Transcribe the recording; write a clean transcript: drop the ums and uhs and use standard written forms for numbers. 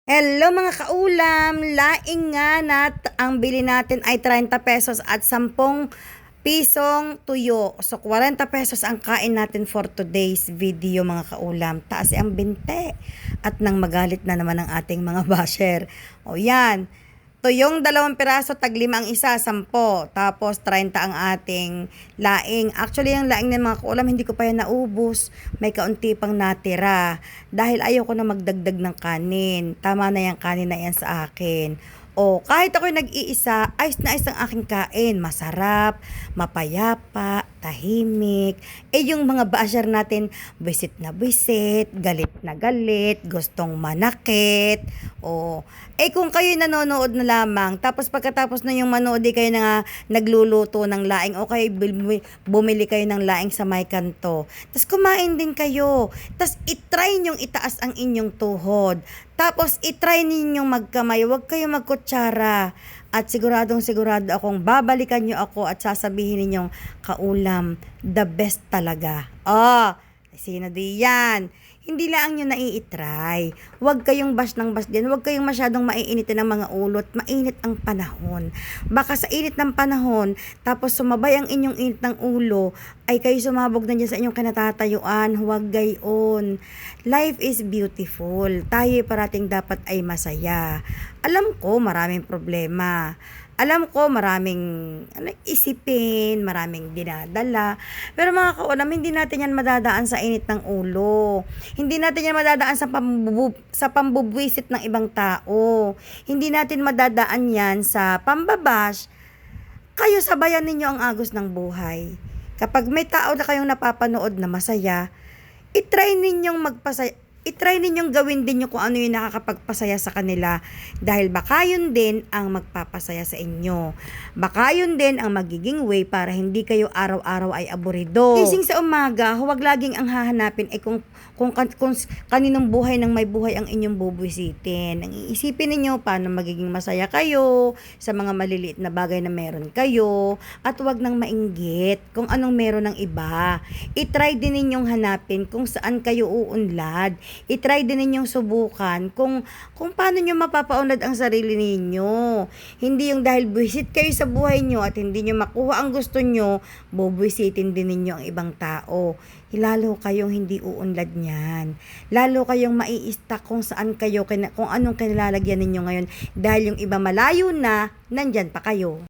Hello mga kaulam, laing nga ang bili natin ay 30 pesos at 10 pisong tuyo. So 40 pesos ang kain natin for today's video mga kaulam. Taas ang binte at nang magalit na naman ang ating mga basher. O yan, tuyong 2 piraso, tag 5 ang isa, 10. Tapos 30 ang ating laing. Actually, yung laing ng mga kaulam, hindi ko pa yan naubos. May kaunti pang natira. Dahil ayoko na magdagdag ng kanin. Tama na yung kanin na yan sa akin. O, kahit ako'y nag-iisa, ayos na ayos ang aking kain. Masarap, mapayapa, tahimik. Yung mga basher natin, bisit na bisit, galit na galit, gustong manakit. O, kung kayo nanonood na lamang, tapos pagkatapos na yung manood, kayo na nga nagluluto ng laing, o kayo bumili kayo ng laing sa may kanto. Tapos kumain din kayo. Tapos itry nyong itaas ang inyong tuhod. Tapos, itry ninyong magkamay, huwag kayo magkutsara. At siguradong sigurado akong babalikan nyo ako at sasabihin ninyong, kaulam, the best talaga. Sino di yan? Hindi lang nyo nai-try. Huwag kayong bash ng bash din. Huwag kayong masyadong maiinitin ng mga ulot. Mainit ang panahon. Baka sa init ng panahon, tapos sumabay ang inyong init ng ulo, ay kayo sumabog na dyan sa inyong kinatatayuan. Huwag gayon. Life is beautiful. Tayo parating dapat ay masaya. Alam ko maraming problema. Alam ko maraming isipin, maraming dinadala. Pero mga kaulam, hindi natin yan madadaan sa init ng ulo. Hindi natin yan madadaan sa pambubwisit ng ibang tao. Hindi natin madadaan yan sa pambabash. Kayo sabayan ninyo ang agos ng buhay. Kapag may tao na kayong napapanood na masaya, itry ninyong magpasaya. I-try ninyong gawin din nyo kung ano yung nakakapagpasaya sa kanila dahil baka yun din ang magpapasaya sa inyo. Baka yun din ang magiging way para hindi kayo araw-araw ay aburido. Gising sa umaga, huwag laging ang hahanapin kung kaninong buhay ng may buhay ang inyong bubwisitin. Ang iisipin ninyo paano magiging masaya kayo sa mga maliliit na bagay na meron kayo at huwag nang mainggit kung anong meron ng iba. I-try din ninyong hanapin kung saan kayo uunlad. I-try din ninyong subukan kung paano nyo mapapaunlad ang sarili ninyo. Hindi yung dahil buwisit kayo sa buhay nyo at hindi nyo makuha ang gusto nyo, bubwisitin din ninyo ang ibang tao. Lalo kayong hindi uunlad niyan. Lalo kayong mai-stuck kung saan kayo, kung anong kinalalagyan ninyo ngayon dahil yung iba malayo na, nandyan pa kayo.